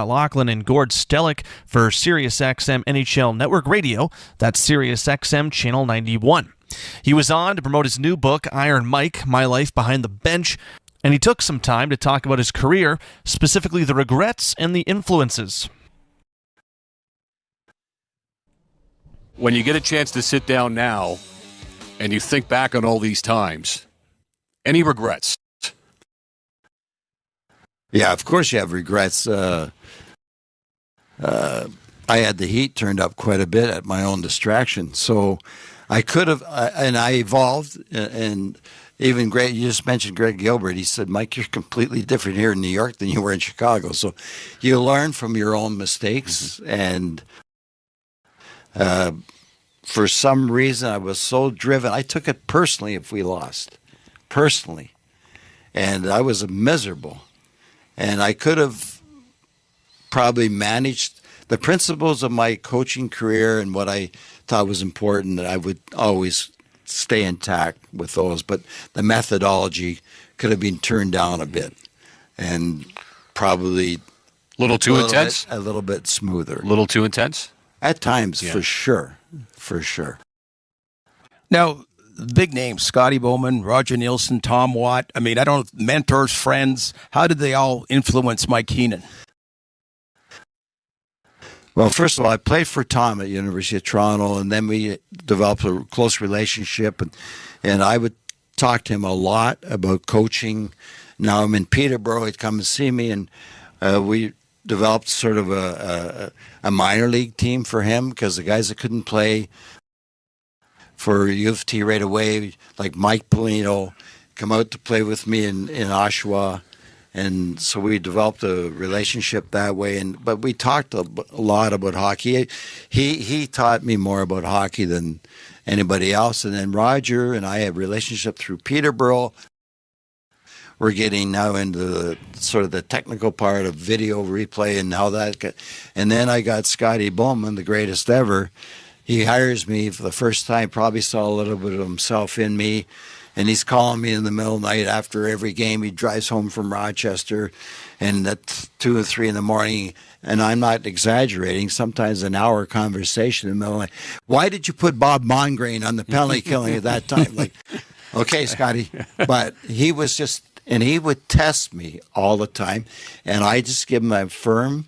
Lachlan and Gord Stellick for SiriusXM NHL Network Radio. That's SiriusXM Channel 91. He was on to promote his new book, Iron Mike, My Life Behind the Bench, and he took some time to talk about his career, specifically the regrets and the influences. When you get a chance to sit down now and you think back on all these times, any regrets? Yeah, of course you have regrets. I had the heat turned up quite a bit at my own distraction. So I could have, and I evolved, and even Greg, you just mentioned Greg Gilbert. He said, Mike, you're completely different here in New York than you were in Chicago. So you learn from your own mistakes. And for some reason, I was so driven. I took it personally if we lost, personally. And I was miserable. And I could have probably managed the principles of my coaching career and what I thought was important, that I would always stay intact with those. But the methodology could have been turned down a bit and probably a little bit smoother. A little too intense? At times, yeah. For sure. Now, big names, Scotty Bowman, Roger Nielsen, Tom Watt. I mean, I don't know, mentors, friends. How did they all influence Mike Keenan? Well, first of all, I played for Tom at University of Toronto, and then we developed a close relationship, and I would talk to him a lot about coaching. Now I'm in Peterborough. He'd come and see me, and we developed sort of a minor league team for him, because the guys that couldn't play for U of T right away, like Mike Polino, come out to play with me in Oshawa. And so we developed a relationship that way. But we talked a lot about hockey. He taught me more about hockey than anybody else. And then Roger and I have a relationship through Peterborough. We're getting now into the sort of the technical part of video replay and how that. And then I got Scotty Bowman, the greatest ever. He hires me for the first time. Probably saw a little bit of himself in me. And he's calling me in the middle of the night after every game. He drives home from Rochester, and at 2 or 3 in the morning, and I'm not exaggerating, sometimes an hour conversation in the middle of the night. Why did you put Bob Mongrain on the penalty killing at that time? Like, okay, Scotty. But he was just, and he would test me all the time, and I just give him a firm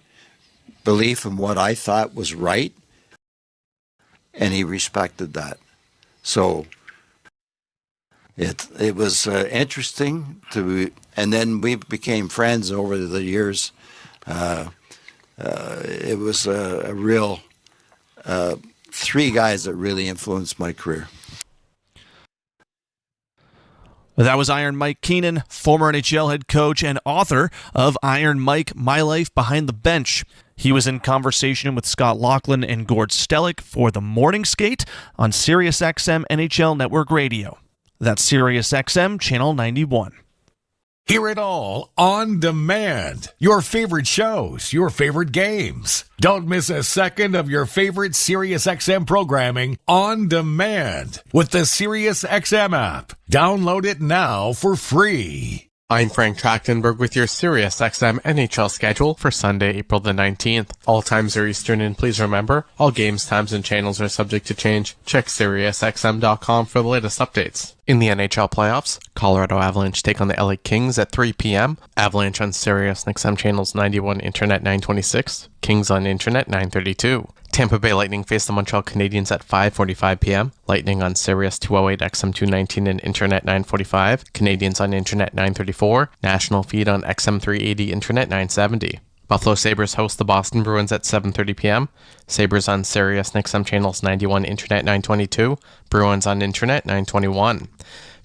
belief in what I thought was right, and he respected that. So It was interesting and then we became friends over the years. It was a real 3 guys that really influenced my career. That was Iron Mike Keenan, former NHL head coach and author of Iron Mike, My Life Behind the Bench. He was in conversation with Scott Lachlan and Gord Stellick for the Morning Skate on SiriusXM NHL Network Radio. That's SiriusXM Channel 91. Hear it all on demand. Your favorite shows, your favorite games. Don't miss a second of your favorite SiriusXM programming on demand with the SiriusXM app. Download it now for free. I'm Frank Trachtenberg with your SiriusXM NHL schedule for Sunday, April the 19th. All times are Eastern, and please remember, all games, times, and channels are subject to change. Check SiriusXM.com for the latest updates. In the NHL playoffs, Colorado Avalanche take on the LA Kings at 3 p.m. Avalanche on SiriusXM channels 91, Internet 926, Kings on Internet 932. Tampa Bay Lightning face the Montreal Canadiens at 5:45 p.m. Lightning on Sirius 208, XM 219, and Internet 945. Canadiens on Internet 934. National feed on XM 380, Internet 970. Buffalo Sabres host the Boston Bruins at 7:30 p.m. Sabres on Sirius and XM channels 91, Internet 922. Bruins on Internet 921.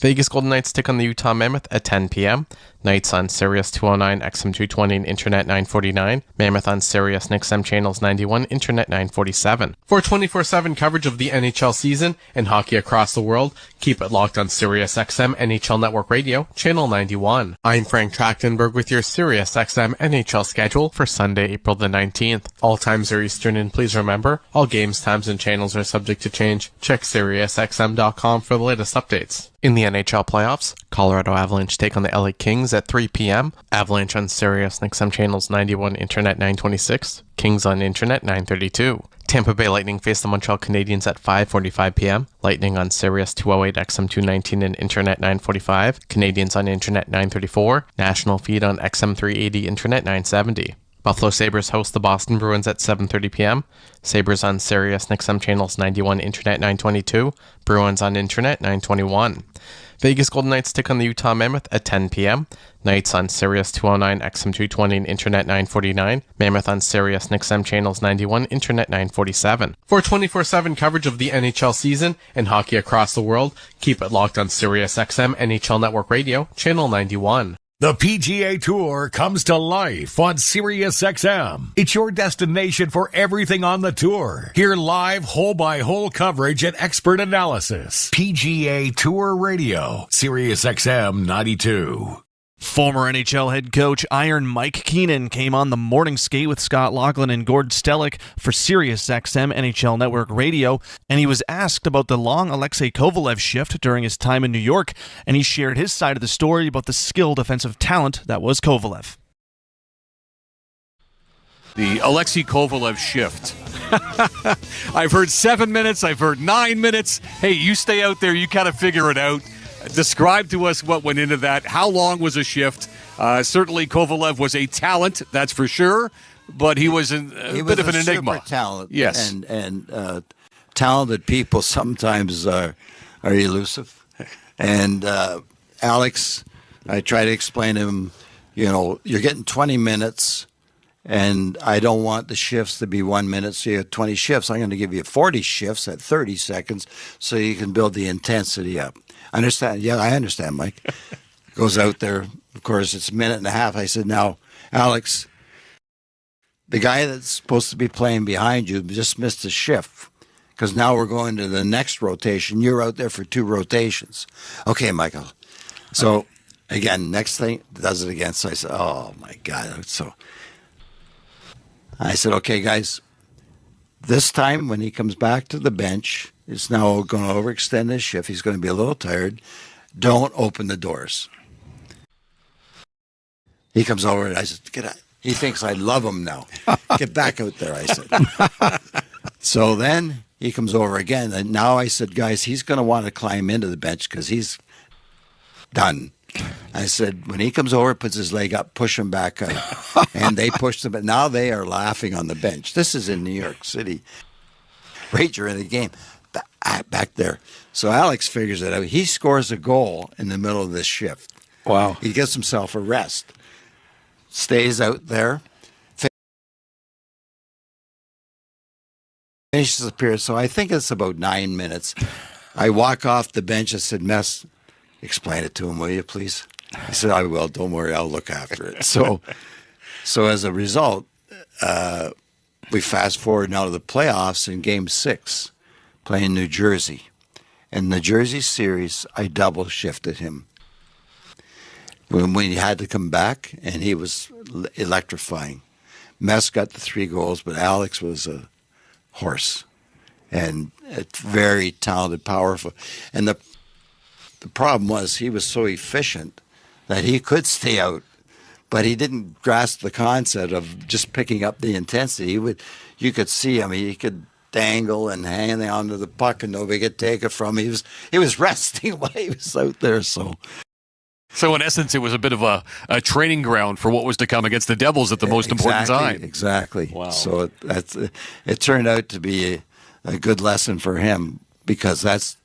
Vegas Golden Knights take on the Utah Mammoth at 10 p.m. Knights on Sirius 209, XM 220, and Internet 949. Mammoth on Sirius and XM channels 91, Internet 947. For 24/7 coverage of the NHL season and hockey across the world, keep it locked on Sirius XM NHL Network Radio, Channel 91. I'm Frank Trachtenberg with your Sirius XM NHL schedule for Sunday, April the 19th. All times are Eastern, and please Please remember, all games, times, and channels are subject to change. Check SiriusXM.com for the latest updates. In the NHL playoffs, Colorado Avalanche take on the LA Kings at 3 p.m. Avalanche on Sirius XM channels 91, Internet 926. Kings on Internet 932. Tampa Bay Lightning face the Montreal Canadiens at 5:45 p.m. Lightning on Sirius 208, XM 219, and Internet 945. Canadiens on Internet 934. National feed on XM 380, Internet 970. Buffalo Sabres host the Boston Bruins at 7:30 p.m. Sabres on Sirius XM channels 91, Internet 922. Bruins on Internet 921. Vegas Golden Knights take on the Utah Mammoth at 10 p.m. Knights on Sirius 209, XM 220, and Internet 949. Mammoth on Sirius XM channels 91, Internet 947. For 24/7 coverage of the NHL season and hockey across the world, keep it locked on Sirius XM NHL Network Radio, channel 91. The PGA Tour comes to life on SiriusXM. It's your destination for everything on the tour. Hear live hole-by-hole coverage and expert analysis. PGA Tour Radio, SiriusXM 92. Former NHL head coach Iron Mike Keenan came on the morning skate with Scott Laughlin and Gord Stellick for SiriusXM NHL Network Radio, and he was asked about the long Alexei Kovalev shift during his time in New York, and he shared his side of the story about the skilled offensive talent that was Kovalev. The Alexei Kovalev shift. I've heard 7 minutes. I've heard 9 minutes. Hey, you stay out there. You kind of figure it out. Describe to us what went into that. How long was a shift? Certainly, Kovalev was a talent, that's for sure, but he was a bit of an enigma. Super talent, yes, and talented people sometimes are elusive. And Alex, I try to explain to him, you're getting 20 minutes. And I don't want the shifts to be 1 minute, so you have 20 shifts. I'm going to give you 40 shifts at 30 seconds so you can build the intensity up. Understand? Yeah, I understand, Mike. Goes out there. Of course, it's a minute and a half. I said, now, Alex, the guy that's supposed to be playing behind you just missed a shift because now we're going to the next rotation. You're out there for 2 rotations. Okay, Michael. So, again, next thing, does it again. So I said, oh, my God. So I said, okay, guys, this time when he comes back to the bench, it's now going to overextend his shift. He's going to be a little tired. Don't open the doors. He comes over and I said, get out. He thinks I love him now. Get back out there, I said. So then he comes over again. And now I said, guys, he's going to want to climb into the bench because he's done. I said, when he comes over, puts his leg up, push him back out. And they pushed him, but now they are laughing on the bench. This is in New York City. Right during the game. Back there. So Alex figures it out. He scores a goal in the middle of this shift. Wow. He gets himself a rest. Stays out there. Finishes the period. So I think it's about 9 minutes. I walk off the bench. I said, Mess, explain it to him, will you, please? He said, I will. Don't worry. I'll look after it. So as a result, we fast forward now to the playoffs in Game 6, playing New Jersey. In the Jersey series, I double shifted him. When he had to come back, and he was electrifying. Mess got the 3 goals, but Alex was a horse. And it's very talented, powerful. And the problem was he was so efficient that he could stay out, but he didn't grasp the concept of just picking up the intensity. You could see him. He could dangle and hang onto the puck, and nobody could take it from him. He was resting while he was out there. So in essence, it was a bit of a training ground for what was to come against the Devils at the most important time. Exactly. Wow. So it turned out to be a good lesson for him because that's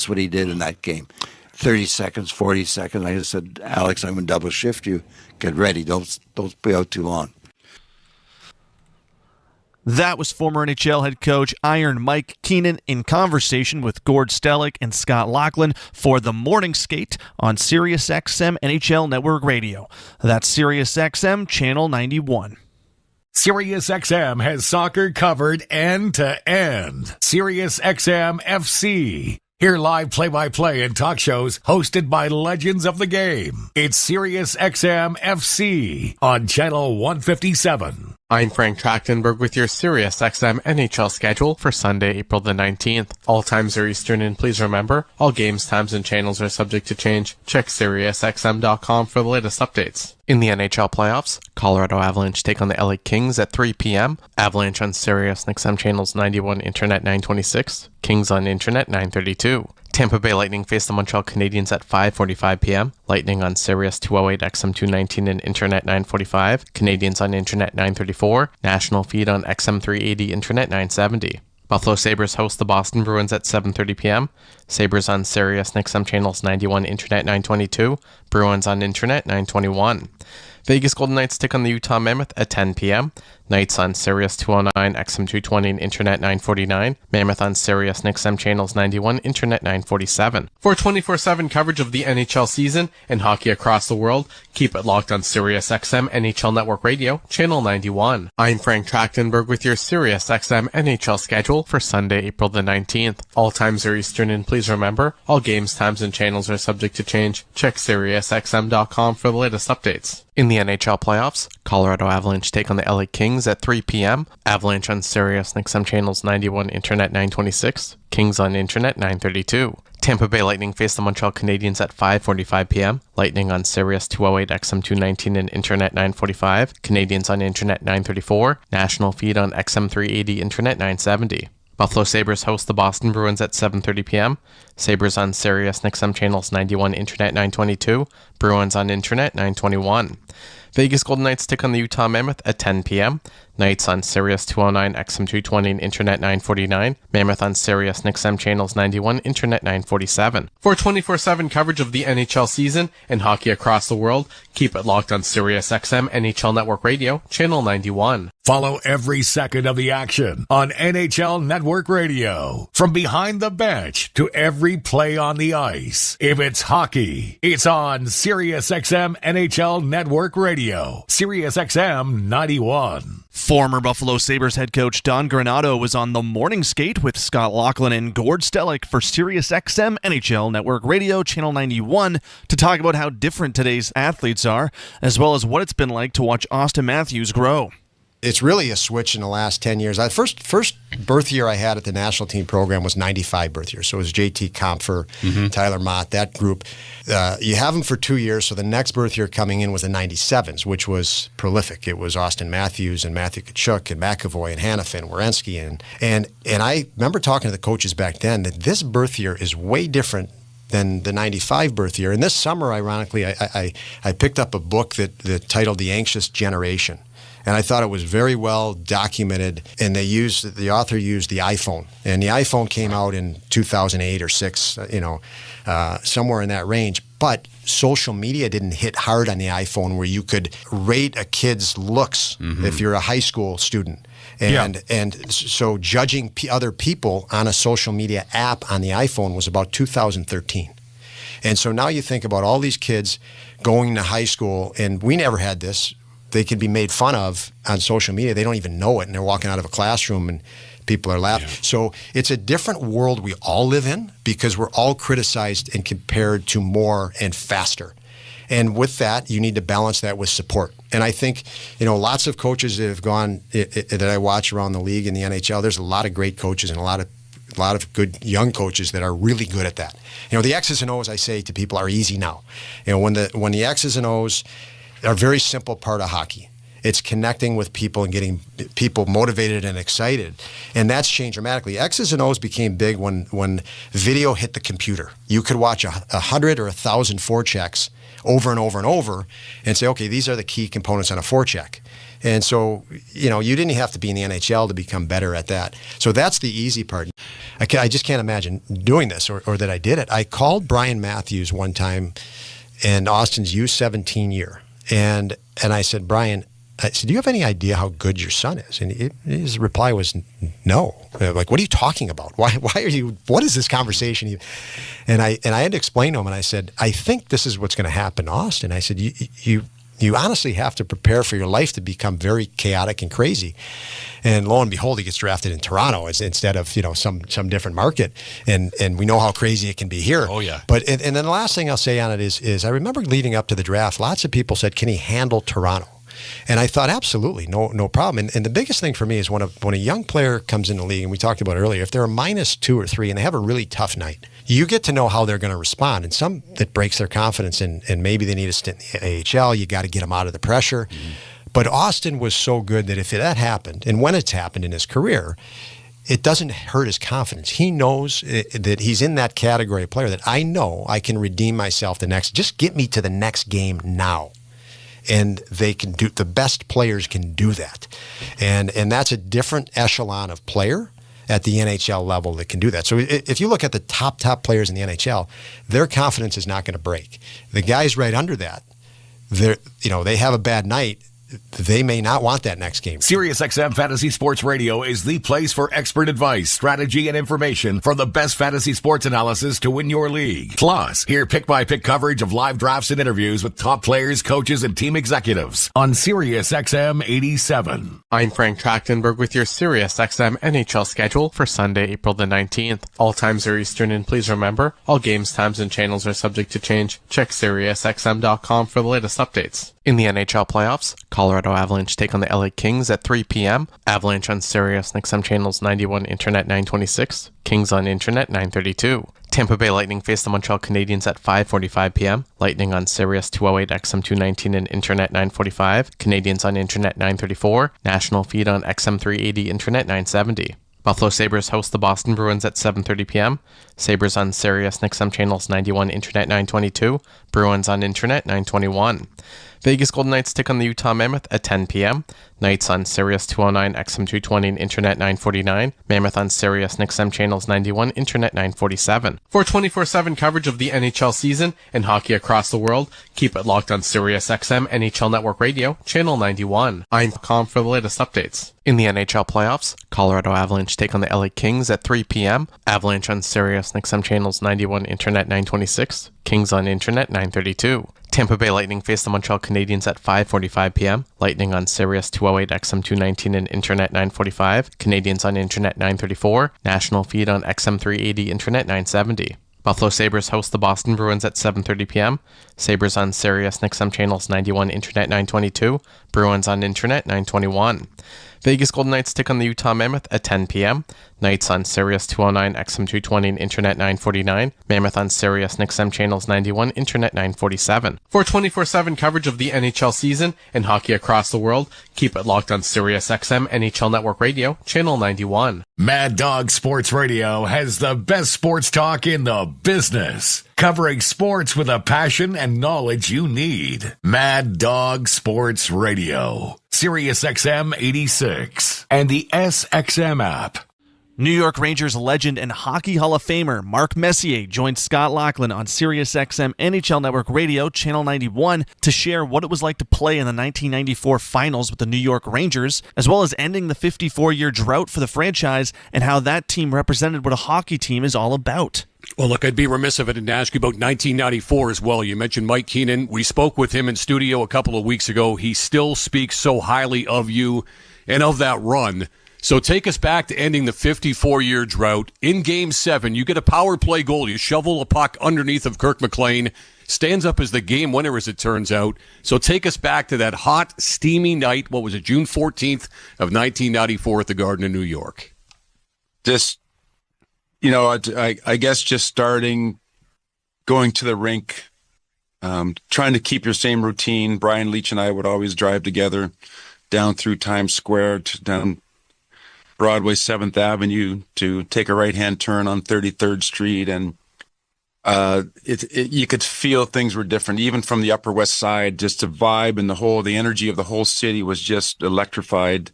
what he did in that game. 30 seconds, 40 seconds. I just said, Alex, I'm going to double shift you. Get ready. Don't be out too long. That was former NHL head coach Iron Mike Keenan in conversation with Gord Stellick and Scott Laughlin for the Morning Skate on SiriusXM NHL Network Radio. That's SiriusXM Channel 91. SiriusXM has soccer covered end to end. SiriusXM FC. Hear live play-by-play and talk shows hosted by legends of the game. It's SiriusXM FC on Channel 157. I'm Frank Trachtenberg with your Sirius XM NHL schedule for Sunday, April the 19th. All times are Eastern, and please remember, all games, times, and channels are subject to change. Check SiriusXM.com for the latest updates. In the NHL playoffs, Colorado Avalanche take on the LA Kings at 3 p.m. Avalanche on Sirius XM channels 91, Internet 926, Kings on Internet 932. Tampa Bay Lightning face the Montreal Canadiens at 5:45 p.m. Lightning on Sirius 208, XM 219, and Internet 945. Canadiens on Internet 934. National feed on XM 380, Internet 970. Buffalo Sabres host the Boston Bruins at 7:30 p.m. Sabres on Sirius XM channels 91, Internet 922. Bruins on Internet 921. Vegas Golden Knights take on the Utah Mammoth at 10 p.m. Knights on Sirius 209, XM 220, and Internet 949. Mammoth on Sirius XM channels 91, Internet 947. For 24/7 coverage of the NHL season and hockey across the world, keep it locked on Sirius XM NHL Network Radio, channel 91. I'm Frank Trachtenberg with your Sirius XM NHL schedule for Sunday, April the 19th. All times are Eastern, and please remember, all games, times, and channels are subject to change. Check SiriusXM.com for the latest updates. In the NHL playoffs, Colorado Avalanche take on the LA Kings at 3 p.m. Avalanche on Sirius XM channels 91, Internet 926, Kings on Internet 932. Tampa Bay Lightning face the Montreal Canadiens at 5:45 p.m. Lightning on Sirius 208, XM 219, and Internet 945. Canadiens on Internet 934. National feed on XM 380, Internet 970. Buffalo Sabres host the Boston Bruins at 7:30 p.m. Sabres on Sirius XM channels 91, Internet 922. Bruins on Internet 921. Vegas Golden Knights take on the Utah Mammoth at 10 p.m. Knights on Sirius 209, XM 220, and Internet 949. Mammoth on Sirius XM channels 91, Internet 947. For 24/7 coverage of the NHL season and hockey across the world, keep it locked on Sirius XM NHL Network Radio, channel 91. Follow every second of the action on NHL Network Radio. From behind the bench to every play on the ice. If it's hockey, it's on SiriusXM NHL Network Radio. SiriusXM 91. Former Buffalo Sabres head coach Don Granato was on the morning skate with Scott Laughlin and Gord Stellick for SiriusXM NHL Network Radio, Channel 91, to talk about how different today's athletes are, as well as what it's been like to watch Austin Matthews grow. It's really a switch in the last 10 years. First birth year I had at the national team program was 95 birth year. So it was JT Compher, Tyler Mott, that group. You have them for 2 years, so the next birth year coming in was the 97s, which was prolific. It was Austin Matthews and Matthew Tkachuk and McAvoy and Hanifin, Werenski. And I remember talking to the coaches back then that this birth year is way different than the 95 birth year. And this summer, ironically, I picked up a book that titled The Anxious Generation. And I thought it was very well documented, and the author used the iPhone. And the iPhone came out in 2008 or 6, somewhere in that range. But social media didn't hit hard on the iPhone where you could rate a kid's looks if you're a high school student. And so judging other people on a social media app on the iPhone was about 2013. And so now you think about all these kids going to high school, and we never had this. They could be made fun of on social media. They don't even know it, and they're walking out of a classroom and people are laughing. Yeah. So it's a different world we all live in because we're all criticized and compared to more and faster. And with that, you need to balance that with support. And I think, lots of coaches that have gone that I watch around the league in the NHL, there's a lot of great coaches and a lot of good young coaches that are really good at that. The X's and O's, I say to people, are easy now. When the X's and O's are a very simple part of hockey. It's connecting with people and getting people motivated and excited. And that's changed dramatically. X's and O's became big when video hit the computer. You could watch 100 or 1,000 forechecks over and over and over and say, okay, these are the key components on a forecheck. And so, you didn't have to be in the NHL to become better at that. So that's the easy part. I just can't imagine doing this or that I did it. I called Brian Matthews one time in Austin's U17 year. And I said, Brian, I said, do you have any idea how good your son is? And his reply was no. Like, what are you talking about? Why are you, what is this conversation? And I had to explain to him, and I said, I think this is what's going to happen to Austin. I said, you honestly have to prepare for your life to become very chaotic and crazy. And lo and behold, he gets drafted in Toronto instead of some different market. And we know how crazy it can be here. Oh yeah. But and then the last thing I'll say on it is I remember leading up to the draft, lots of people said, can he handle Toronto? And I thought, absolutely, no problem. And the biggest thing for me is when a young player comes in the league, and we talked about earlier, if they're a -2 or 3 and they have a really tough night, you get to know how they're going to respond. And some that breaks their confidence, and maybe they need a stint in the AHL. You got to get them out of the pressure. But Austin was so good that if that happened, and when it's happened in his career, it doesn't hurt his confidence. He knows that he's in that category of player that I know I can redeem myself just get me to the next game now. And the best players can do that. And that's a different echelon of player at the NHL level that can do that. So if you look at the top players in the NHL, their confidence is not going to break. The guys right under that, they have a bad night. They may not want that next game. SiriusXM Fantasy Sports Radio is the place for expert advice, strategy, and information for the best fantasy sports analysis to win your league. Plus, hear pick-by-pick coverage of live drafts and interviews with top players, coaches, and team executives on SiriusXM 87. I'm Frank Trachtenberg with your SiriusXM NHL schedule for Sunday, April the 19th. All times are Eastern, and please remember, all games, times, and channels are subject to change. Check SiriusXM.com for the latest updates. In the NHL playoffs, Colorado Avalanche take on the LA Kings at 3 p.m. Avalanche on Sirius XM channels 91, Internet 926. Kings on Internet 932. Tampa Bay Lightning face the Montreal Canadiens at 5:45 p.m. Lightning on Sirius 208, XM 219, and Internet 945. Canadiens on Internet 934. National feed on XM 380, Internet 970. Buffalo Sabres host the Boston Bruins at 7:30 p.m. Sabres on Sirius XM channels 91, Internet 922. Bruins on Internet 921. Vegas Golden Knights take on the Utah Mammoth at 10 p.m. Knights on Sirius 209, XM 220, and Internet 949. Mammoth on Sirius XM channels 91, Internet 947. For 24/7 coverage of the NHL season and hockey across the world, keep it locked on Sirius XM NHL Network Radio, channel 91. I'm Com for the latest updates. In the NHL playoffs, Colorado Avalanche take on the LA Kings at 3 p.m. Avalanche on Sirius XM channels 91, Internet 926. Kings on Internet 932. Tampa Bay Lightning face the Montreal Canadiens at 5:45 p.m. Lightning on Sirius 208, XM 219, and Internet 945. Canadiens on Internet 934. National feed on XM 380, Internet 970. Buffalo Sabres host the Boston Bruins at 7:30 p.m. Sabres on Sirius XM channels 91, Internet 922. Bruins on Internet 921. Vegas Golden Knights take on the Utah Mammoth at 10 p.m. Knights on Sirius 209, XM 220, and Internet 949. Mammoth on Sirius XM channels 91, Internet 947. For 24/7 coverage of the NHL season and hockey across the world, keep it locked on Sirius XM NHL Network Radio, channel 91. Mad Dog Sports Radio has the best sports talk in the business, covering sports with a passion and knowledge you need. Mad Dog Sports Radio, Sirius XM 86, and the SXM app. New York Rangers legend and Hockey Hall of Famer Mark Messier joined Scott Laughlin on SiriusXM NHL Network Radio, Channel 91, to share what it was like to play in the 1994 finals with the New York Rangers, as well as ending the 54-year drought for the franchise and how that team represented what a hockey team is all about. Well, look, I'd be remiss if I didn't ask you about 1994 as well. You mentioned Mike Keenan. We spoke with him in studio a couple of weeks ago. He still speaks so highly of you and of that run. So take us back to ending the 54-year drought. In Game 7, you get a power play goal. You shovel a puck underneath of Kirk McLean. Stands up as the game winner, as it turns out. So take us back to that hot, steamy night. What was it, June 14th of 1994 at the Garden in New York? Just, I guess just starting, going to the rink, trying to keep your same routine. Brian Leach and I would always drive together down through Times Square, down Broadway 7th Avenue to take a right-hand turn on 33rd Street. And you could feel things were different, even from the Upper West Side. Just the vibe and the energy of the whole city was just electrified.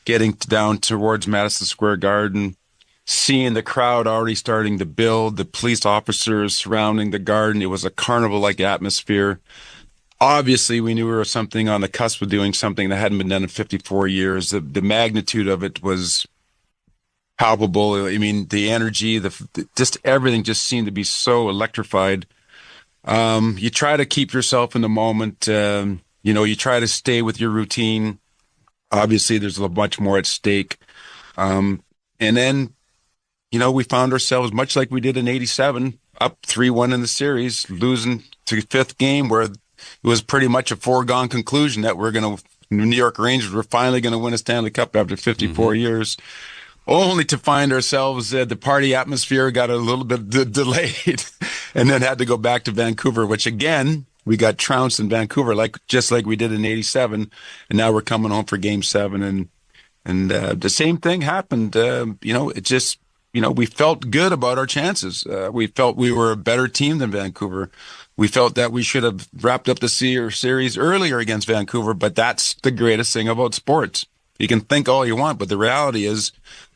Getting down towards Madison Square Garden, seeing the crowd already starting to build, the police officers surrounding the Garden. It was a carnival-like atmosphere. Obviously, we knew we were something on the cusp of doing something that hadn't been done in 54 years. The magnitude of it was palpable. I mean, the energy, just everything just seemed to be so electrified. You try to keep yourself in the moment. You try to stay with your routine. Obviously, there's much more at stake. And then, we found ourselves, much like we did in 87, up 3-1 in the series, losing to the fifth game where it was pretty much a foregone conclusion that we're going to New York Rangers were finally going to win a Stanley Cup after 54 years, only to find ourselves the party atmosphere got a little bit delayed and then had to go back to Vancouver, which again, we got trounced in Vancouver, just like we did in '87, and now we're coming home for Game 7, and the same thing happened. It just, we felt good about our chances. We felt we were a better team than Vancouver. We felt that we should have wrapped up the series earlier against Vancouver, but that's the greatest thing about sports. You can think all you want, but the reality is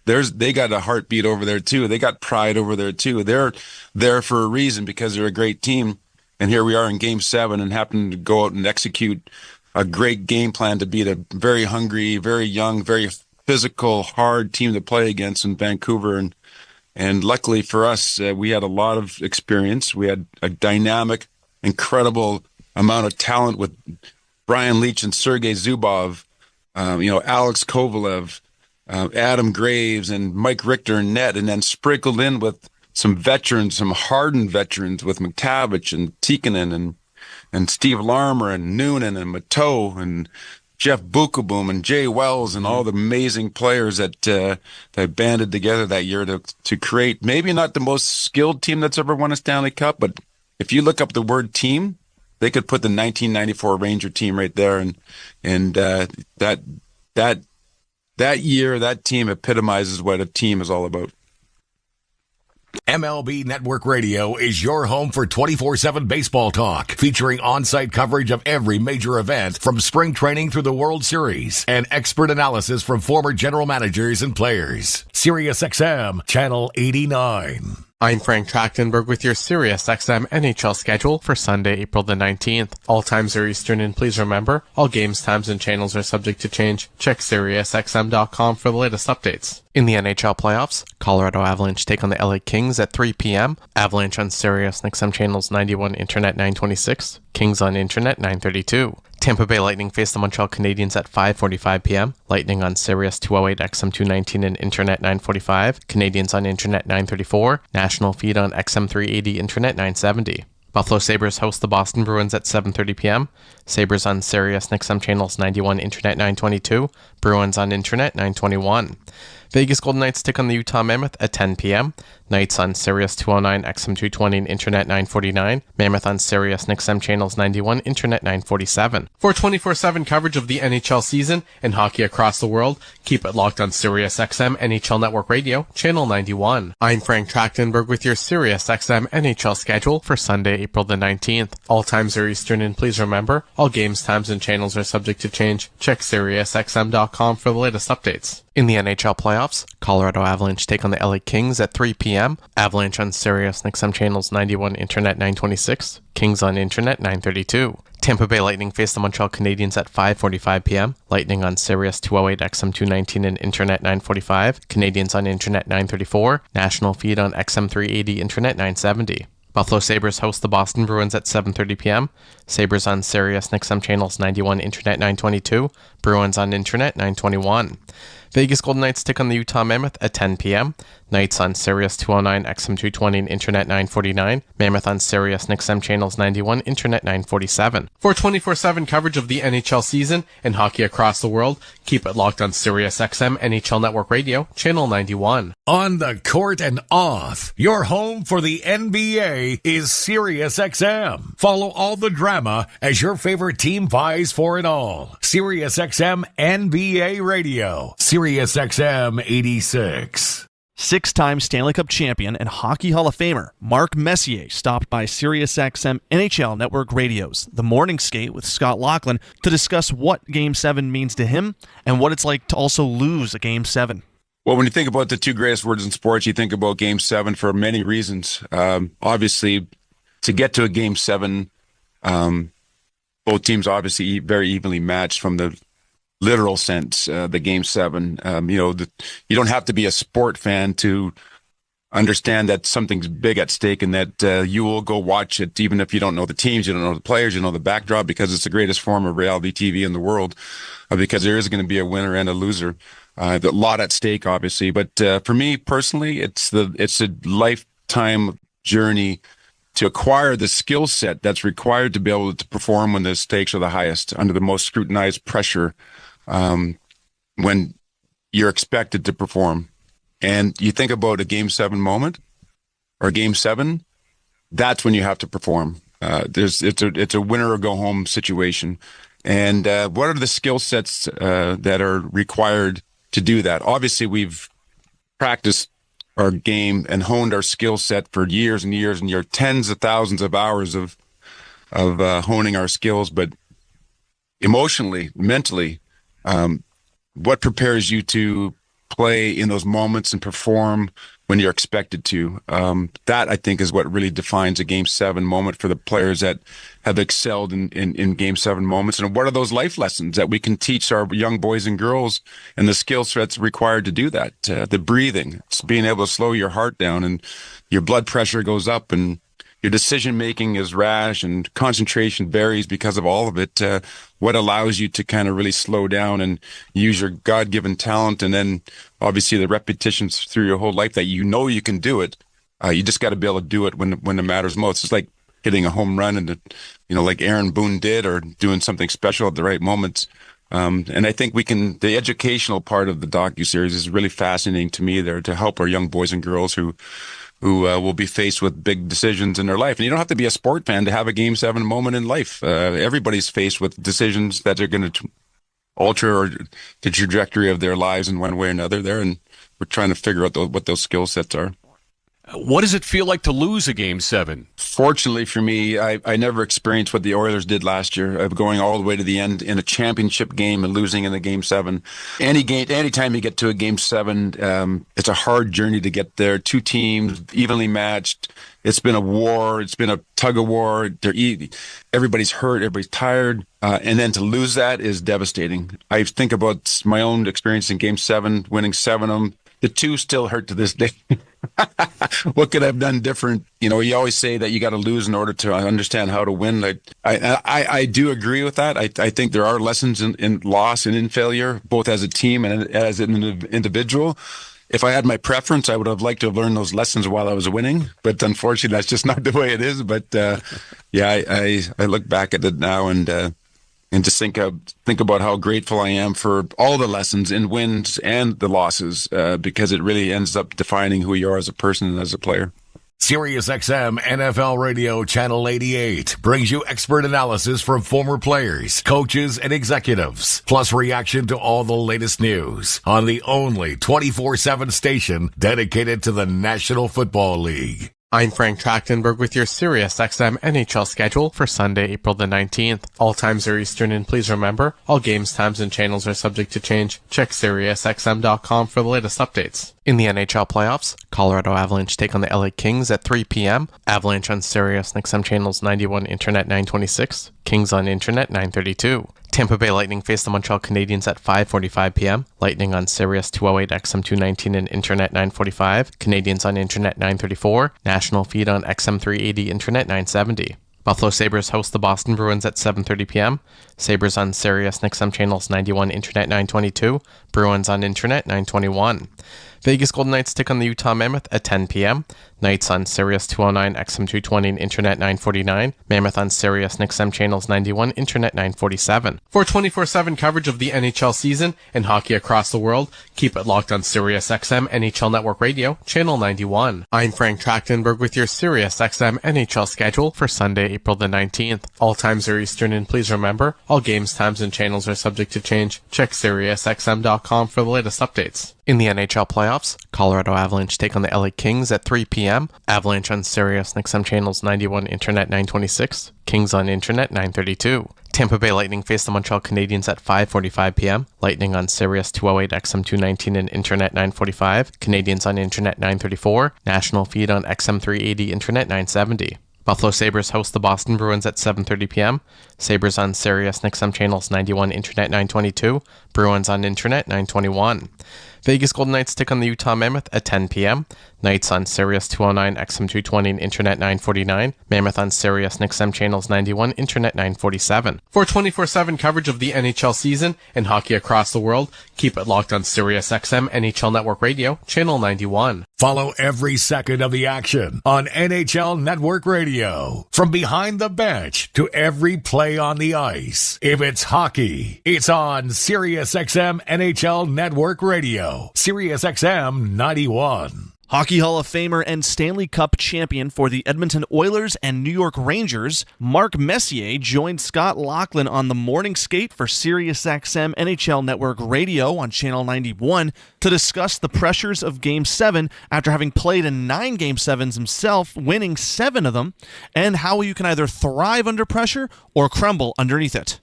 they got a heartbeat over there too. They got pride over there too. They're there for a reason because they're a great team. And here we are in Game 7 and happen to go out and execute a great game plan to beat a very hungry, very young, very physical, hard team to play against in Vancouver. And luckily for us, we had a lot of experience. We had a dynamic, incredible amount of talent with Brian Leetch and Sergei Zubov, Alex Kovalev, Adam Graves, and Mike Richter and net, and then sprinkled in with some veterans, some hardened veterans with McTavish and Tikkanen and Steve Larmer and Noonan and Mateau and Jeff Bukaboom and Jay Wells and all the amazing players that banded together that year to create maybe not the most skilled team that's ever won a Stanley Cup, but if you look up the word team, they could put the 1994 Ranger team right there, and that year, that team epitomizes what a team is all about. MLB Network Radio is your home for 24/7 baseball talk, featuring on-site coverage of every major event from spring training through the World Series and expert analysis from former general managers and players. SiriusXM Channel 89. I'm Frank Trachtenberg with your SiriusXM NHL schedule for Sunday, April the 19th. All times are Eastern, and please remember, all games, times, and channels are subject to change. Check SiriusXM.com for the latest updates. In the NHL playoffs, Colorado Avalanche take on the LA Kings at 3 p.m. Avalanche on SiriusXM channels 91 Internet 926, Kings on Internet 932. Tampa Bay Lightning face the Montreal Canadiens at 5:45 p.m. Lightning on Sirius 208 XM 219 and Internet 945. Canadiens on Internet 934. National feed on XM 380 Internet 970. Buffalo Sabres host the Boston Bruins at 7:30 p.m. Sabres on Sirius XM channels 91 Internet 922. Bruins on Internet 921. Vegas Golden Knights take on the Utah Mammoth at 10 p.m. Knights on Sirius 209 XM 220 and Internet 949. Mammoth on Sirius XM channels 91 Internet 947. For 24/7 coverage of the NHL season and hockey across the world, keep it locked on Sirius XM NHL Network Radio, channel 91. I'm Frank Trachtenberg with your Sirius XM NHL schedule for Sunday, April the 19th. All times are Eastern, and please remember, all games, times, and channels are subject to change. Check SiriusXM.com for the latest updates. In the NHL playoffs, Colorado Avalanche take on the LA Kings at 3 p.m. Avalanche on Sirius XM channels 91 Internet 926, Kings on Internet 932. Tampa Bay Lightning face the Montreal Canadiens at 5:45 p.m. Lightning on Sirius 208 XM 219 and Internet 945, Canadiens on Internet 934, national feed on XM 380 Internet 970. Buffalo Sabres host the Boston Bruins at 7:30 p.m. Sabres on Sirius XM channels 91 Internet 922, Bruins on Internet 921. Vegas Golden Knights take on the Utah Mammoth at 10 p.m. Knights on Sirius 209 XM 220 and Internet 949. Mammoth on Sirius XM channels 91 Internet 947. For 24/7 coverage of the NHL season and hockey across the world, keep it locked on Sirius XM NHL Network Radio, channel 91. On the court and off, your home for the NBA is SiriusXM. Follow all the drama as your favorite team vies for it all. SiriusXM NBA Radio, SiriusXM 86. Six-time Stanley Cup champion and Hockey Hall of Famer Mark Messier stopped by SiriusXM NHL Network Radio's The Morning Skate with Scott Laughlin to discuss what Game 7 means to him and what it's like to also lose a Game 7. Well, when you think about the two greatest words in sports, you think about Game 7 for many reasons. Obviously, to get to a Game 7, both teams obviously very evenly matched from the literal sense, the Game 7. You don't have to be a sport fan to understand that something's big at stake and that you will go watch it even if you don't know the teams, you don't know the players, you know the backdrop, because it's the greatest form of reality TV in the world, because there is going to be a winner and a loser. A lot at stake, obviously. But for me personally, it's a lifetime journey to acquire the skill set that's required to be able to perform when the stakes are the highest, under the most scrutinized pressure, when you're expected to perform. And you think about a Game 7 moment or Game 7, that's when you have to perform. It's a winner or go home situation. And what are the skill sets that are required to do that? Obviously, we've practiced our game and honed our skill set for years and years and years, tens of thousands of hours of honing our skills. But emotionally, mentally, what prepares you to play in those moments and perform when you're expected to? That, I think, is what really defines a Game 7 moment for the players that have excelled in Game 7 moments. And what are those life lessons that we can teach our young boys and girls, and the skill sets required to do that? The breathing, it's being able to slow your heart down, and your blood pressure goes up, and your decision making is rash, and concentration varies because of all of it. What allows you to kind of really slow down and use your God-given talent, and then obviously the repetitions through your whole life that you know you can do it. You just got to be able to do it when it matters most. It's like hitting a home run, and like Aaron Boone did, or doing something special at the right moments. And I think the educational part of the docuseries is really fascinating to me there, to help our young boys and girls who will be faced with big decisions in their life. And you don't have to be a sport fan to have a Game 7 moment in life. Everybody's faced with decisions that are going to alter the trajectory of their lives in one way or another there. And we're trying to figure out what those skill sets are. What does it feel like to lose a Game 7? Fortunately for me, I never experienced what the Oilers did last year, of going all the way to the end in a championship game and losing in the Game 7. Anytime you get to a Game 7, it's a hard journey to get there. Two teams, evenly matched. It's been a war. It's been a tug of war. Everybody's hurt. Everybody's tired. And then to lose that is devastating. I think about my own experience in Game 7, winning 7 of them. The 2 still hurt to this day. What could I have done different? You always say that you got to lose in order to understand how to win. I do agree with that. I think there are lessons in loss and in failure, both as a team and as an individual. If I had my preference, I would have liked to have learned those lessons while I was winning. But unfortunately, that's just not the way it is. But I look back at it now and just think about how grateful I am for all the lessons in wins and the losses, because it really ends up defining who you are as a person and as a player. SiriusXM NFL Radio Channel 88 brings you expert analysis from former players, coaches, and executives, plus reaction to all the latest news on the only 24/7 station dedicated to the National Football League. I'm Frank Trachtenberg with your SiriusXM NHL schedule for Sunday, April the 19th. All times are Eastern, and please remember, all games, times, and channels are subject to change. Check SiriusXM.com for the latest updates. In the NHL playoffs, Colorado Avalanche take on the LA Kings at 3 p.m. Avalanche on SiriusXM channels 91, Internet 926, Kings on Internet 932. Tampa Bay Lightning face the Montreal Canadiens at 5:45 p.m. Lightning on Sirius 208, XM 219, and Internet 945. Canadiens on Internet 934. National feed on XM 380, Internet 970. Buffalo Sabres host the Boston Bruins at 7:30 p.m. Sabres on Sirius XM channels 91, Internet 922. Bruins on Internet 921. Vegas Golden Knights take on the Utah Mammoth at 10 p.m. Knights on Sirius 209, XM 220, and Internet 949. Mammoth on Sirius XM channels 91, Internet 947. For 24/7 coverage of the NHL season and hockey across the world, keep it locked on Sirius XM NHL Network Radio, channel 91. I'm Frank Trachtenberg with your Sirius XM NHL schedule for Sunday, April the 19th. All times are Eastern, and please remember, all games, times, and channels are subject to change. Check SiriusXM.com for the latest updates. In the NHL playoffs, Colorado Avalanche take on the LA Kings at 3 p.m. Avalanche on Sirius XM channels 91, Internet 926, Kings on Internet 932. Tampa Bay Lightning face the Montreal Canadiens at 5:45 p.m. Lightning on Sirius 208, XM 219, and Internet 945. Canadiens on Internet 934. National feed on XM 380, Internet 970. Buffalo Sabres host the Boston Bruins at 7:30 p.m. Sabres on Sirius XM channels 91, Internet 922. Bruins on Internet 921. Vegas Golden Knights take on the Utah Mammoth at 10 p.m. Knights on Sirius 209, XM 220, and Internet 949. Mammoth on Sirius XM channels 91, Internet 947. For 24/7 coverage of the NHL season and hockey across the world, keep it locked on Sirius XM NHL Network Radio, channel 91. Follow every second of the action on NHL Network Radio. From behind the bench to every play on the ice. If it's hockey, it's on SiriusXM NHL Network Radio. SiriusXM 91. Hockey Hall of Famer and Stanley Cup champion for the Edmonton Oilers and New York Rangers, Mark Messier joined Scott Laughlin on the morning skate for SiriusXM NHL Network Radio on Channel 91 to discuss the pressures of Game 7 after having played in 9 Game 7s himself, winning 7 of them, and how you can either thrive under pressure or crumble underneath it.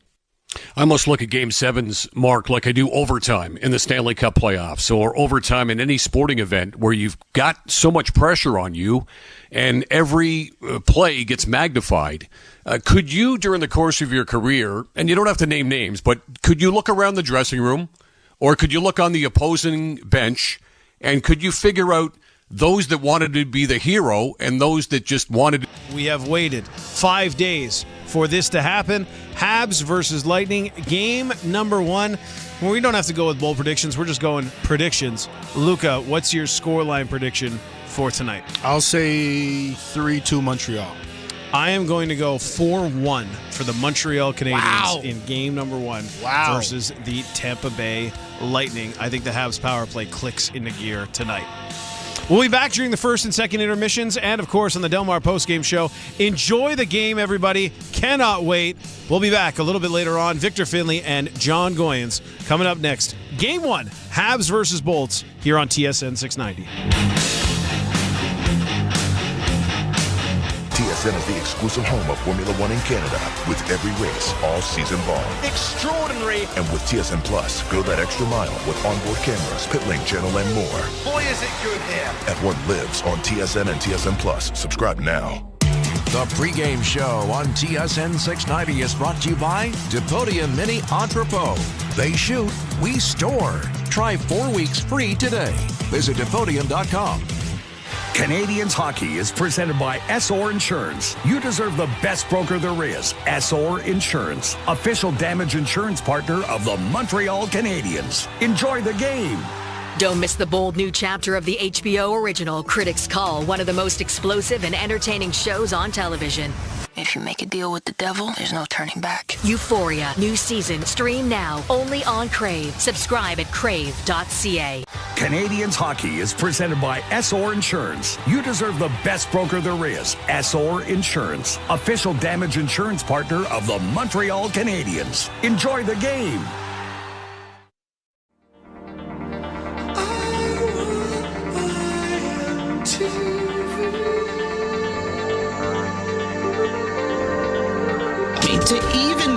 I must look at Game 7s, Mark, like I do overtime in the Stanley Cup playoffs or overtime in any sporting event where you've got so much pressure on you and every play gets magnified. Could you, during the course of your career, and you don't have to name names, but could you look around the dressing room or could you look on the opposing bench and could you figure out those that wanted to be the hero and those that just wanted to... We have waited 5 days for this to happen. Habs versus Lightning, game number 1. Well, we don't have to go with bold predictions. We're just going predictions. Luca, what's your scoreline prediction for tonight? I'll say 3-2 Montreal. I am going to go 4-1 for the Montreal Canadiens in game number 1 versus the Tampa Bay Lightning. I think the Habs power play clicks into gear tonight. We'll be back during the first and second intermissions and, of course, on the Del Mar postgame show. Enjoy the game, everybody. Cannot wait. We'll be back a little bit later on. Victor Finley and John Goyens coming up next. Game 1, Habs versus Bolts, here on TSN 690. TSN is the exclusive home of Formula One in Canada, with every race all season long. Extraordinary. And with TSN Plus, go that extra mile with onboard cameras, pit lane channel, and more. Boy, is it good here. F1 lives on TSN and TSN Plus. Subscribe now. The pregame show on TSN 690 is brought to you by Depodium Mini Entrepot. They shoot, we store. Try 4 weeks free today. Visit Depodium.com. Canadians hockey is presented by Essor Insurance. You deserve the best broker there is. Essor Insurance, official damage insurance partner of the Montreal Canadiens. Enjoy the game. Don't miss the bold new chapter of the HBO original Critics Call, one of the most explosive and entertaining shows on television. If you make a deal with the devil, there's no turning back. Euphoria, new season, stream now, only on Crave. Subscribe at crave.ca. Canadians hockey is presented by Essor Insurance. You deserve the best broker there is. Essor Insurance, official damage insurance partner of the Montreal Canadiens. Enjoy the game. To even...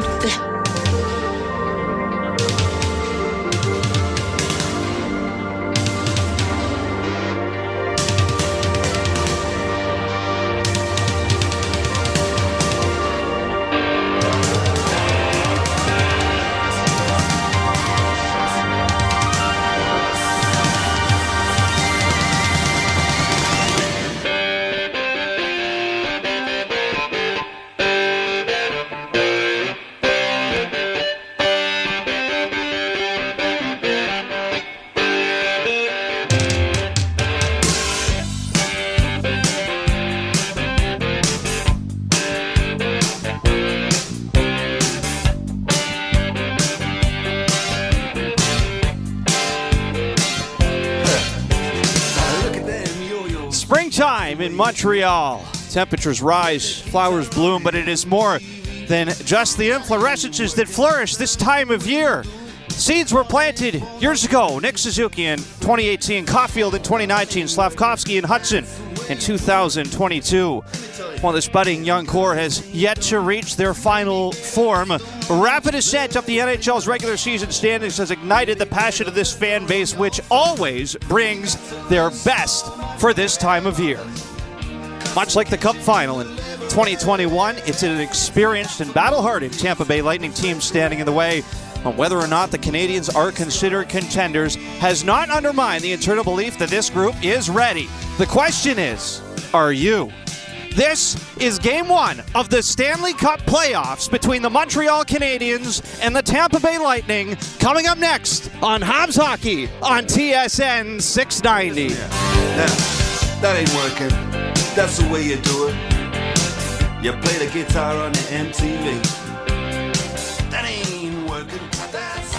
Springtime in Montreal. Temperatures rise, flowers bloom, but it is more than just the inflorescences that flourish this time of year. Seeds were planted years ago. Nick Suzuki in 2018, Caulfield in 2019, Slavkovsky and Hudson in 2022. While this budding young core has yet to reach their final form, rapid ascent up the NHL's regular season standings has ignited the passion of this fan base, which always brings their best for this time of year. Much like the Cup final in 2021, it's an experienced and battle-hardened Tampa Bay Lightning team standing in the way. On whether or not the Canadiens are considered contenders has not undermined the internal belief that this group is ready. The question is, are you? This is Game 1 of the Stanley Cup playoffs between the Montreal Canadiens and the Tampa Bay Lightning, coming up next on Habs Hockey on TSN 690. Now, that ain't working. That's the way you do it. You play the guitar on the MTV. That ain't working. That's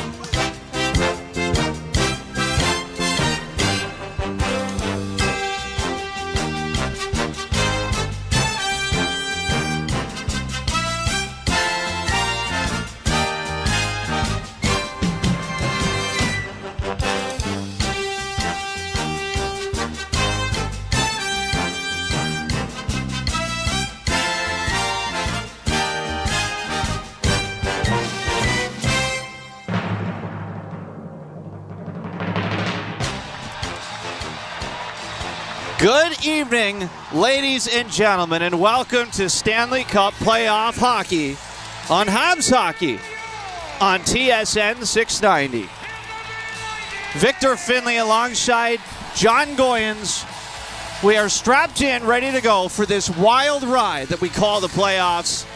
Good evening, ladies and gentlemen, and welcome to Stanley Cup Playoff Hockey on Habs Hockey on TSN 690. Victor Finley alongside John Goyens. We are strapped in, ready to go for this wild ride that we call the playoffs.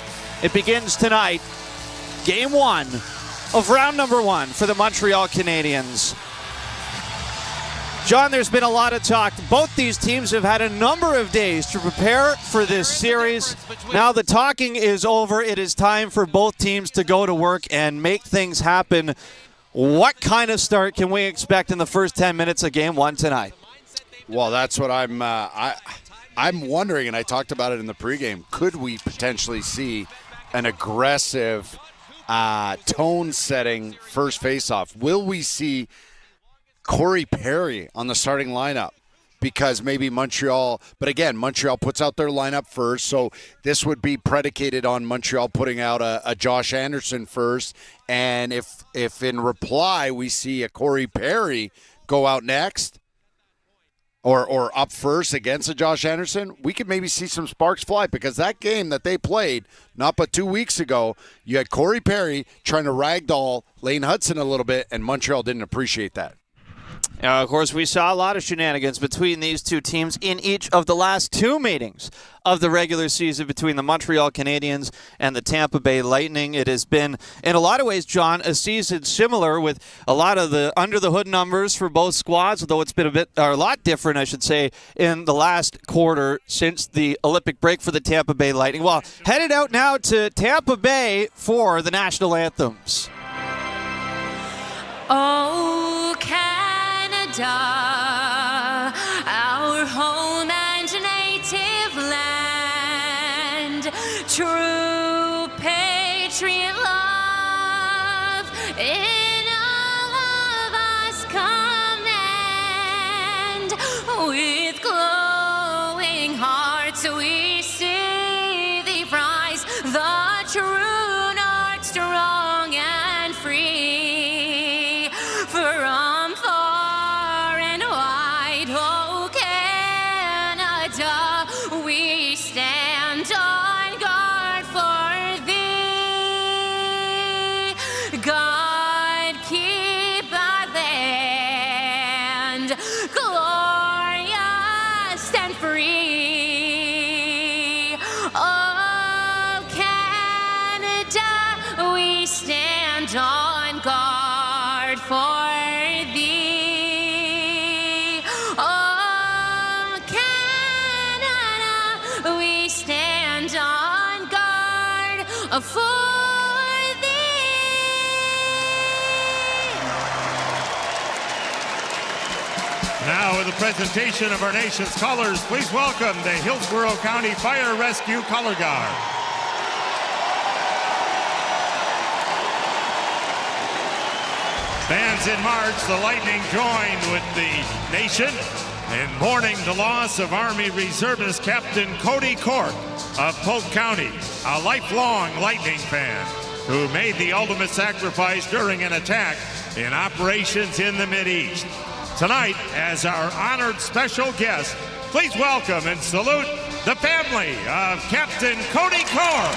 It begins tonight, Game 1 of round number 1 for the Montreal Canadiens. John, there's been a lot of talk. Both these teams have had a number of days to prepare for this series. Now the talking is over. It is time for both teams to go to work and make things happen. What kind of start can we expect in the first 10 minutes of Game 1 tonight? Well, that's what I'm wondering, and I talked about it in the pregame. Could we potentially see an aggressive, tone-setting first faceoff? Will we see Corey Perry on the starting lineup? Because maybe Montreal, but again, Montreal puts out their lineup first, so this would be predicated on Montreal putting out a Josh Anderson first, and if in reply we see a Corey Perry go out next, or up first against a Josh Anderson, we could maybe see some sparks fly, because that game that they played not but 2 weeks ago, you had Corey Perry trying to ragdoll Lane Hudson a little bit, and Montreal didn't appreciate that. Of course, we saw a lot of shenanigans between these two teams in each of the last two meetings of the regular season between the Montreal Canadiens and the Tampa Bay Lightning. It has been, in a lot of ways, John, a season similar with a lot of the under-the-hood numbers for both squads, although it's been a lot different, I should say, in the last quarter since the Olympic break for the Tampa Bay Lightning. Well, headed out now to Tampa Bay for the national anthems. Oh, Canada, our home and native land, true patriot love in all of us command. With glowing hearts we see thee rise, the true north, strong and free. From far and wide, oh Canada, we stand on guard for thee. God keep our land glorious and free. Oh Canada, we stand on guard for thee. Oh Canada, we stand on guard for Now, with the presentation of our nation's colors, please welcome the Hillsborough County Fire Rescue Color Guard. Stands in March, the Lightning joined with the nation in mourning the loss of Army Reservist Captain Cody Cork of Polk County, a lifelong Lightning fan who made the ultimate sacrifice during an attack in operations in the Mideast. Tonight, as our honored special guest, please welcome and salute the family of Captain Cody Cork.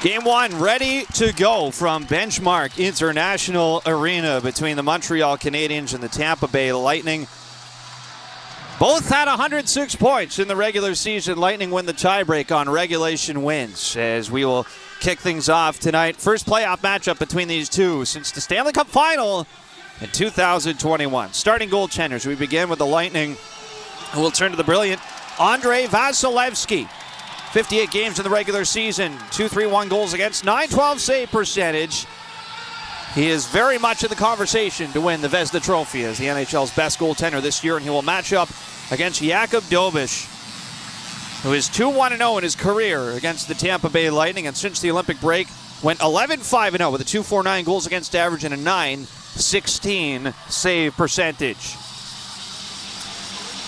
Game 1 ready to go from Benchmark International Arena between the Montreal Canadiens and the Tampa Bay Lightning. Both had 106 points in the regular season. Lightning win the tiebreak on regulation wins, as we will kick things off tonight. First playoff matchup between these two since the Stanley Cup Final in 2021. Starting goaltenders, we begin with the Lightning, who will turn to the brilliant Andrei Vasilevsky. 58 games in the regular season, 231 goals against, 912 save percentage. He is very much in the conversation to win the Vezina Trophy as the NHL's best goaltender this year, and he will match up against Jakub Dobeš, who is 2-1-0 in his career against the Tampa Bay Lightning, and since the Olympic break went 11-5-0 with a 2.49 goals against average and a 9.16 save percentage.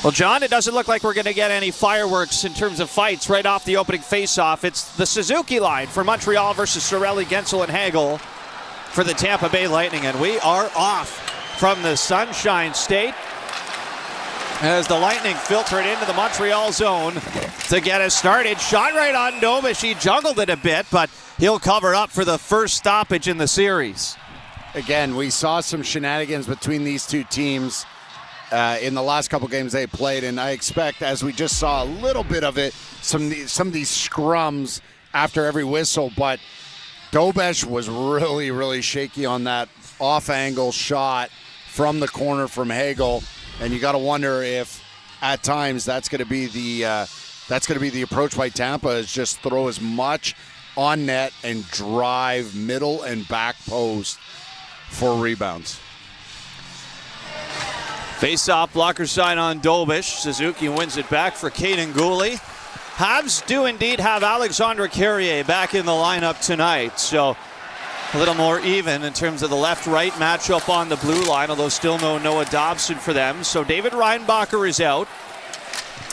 Well, John, it doesn't look like we're going to get any fireworks in terms of fights right off the opening faceoff. It's the Suzuki line for Montreal versus Cirelli, Gensel, and Hagel for the Tampa Bay Lightning, and we are off from the Sunshine State as the Lightning filter it into the Montreal zone to get us started. Shot right on Dobeš. He juggled it a bit, but he'll cover up for the first stoppage in the series. Again, we saw some shenanigans between these two teams in the last couple games they played, and I expect, as we just saw a little bit of it, some of these scrums after every whistle, but Dobeš was really, really shaky on that off-angle shot from the corner from Hagel, and you got to wonder if, at times, that's going to be the approach by Tampa, is just throw as much on net and drive middle and back post for rebounds. Face-off blocker side on Dobeš. Suzuki wins it back for Caden Gooley. Habs do indeed have Alexandre Carrier back in the lineup tonight, so a little more even in terms of the left-right matchup on the blue line, although still no Noah Dobson for them. So David Reinbacher is out,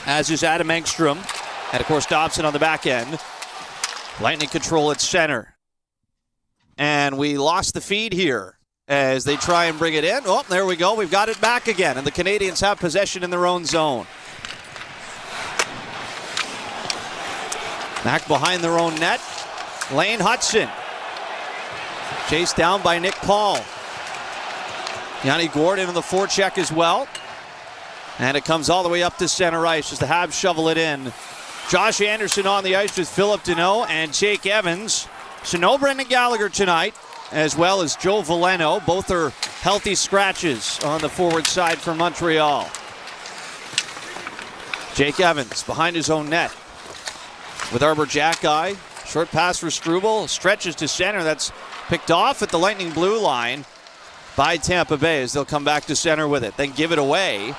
as is Adam Engstrom, and of course Dobson on the back end. Lightning control at center. And we lost the feed here as they try and bring it in. Oh, there we go. We've got it back again, and the Canadians have possession in their own zone. Back behind their own net, Lane Hudson. Chased down by Nick Paul. Yanni Gordon in the forecheck as well. And it comes all the way up to center ice as the Habs shovel it in. Josh Anderson on the ice with Philip Deneau and Jake Evans. So no Brendan Gallagher tonight, as well as Joe Veleno. Both are healthy scratches on the forward side for Montreal. Jake Evans behind his own net with Arbor Jackeye. Short pass for Struble. Stretches to center. That's picked off at the Lightning blue line by Tampa Bay as they'll come back to center with it. Then give it away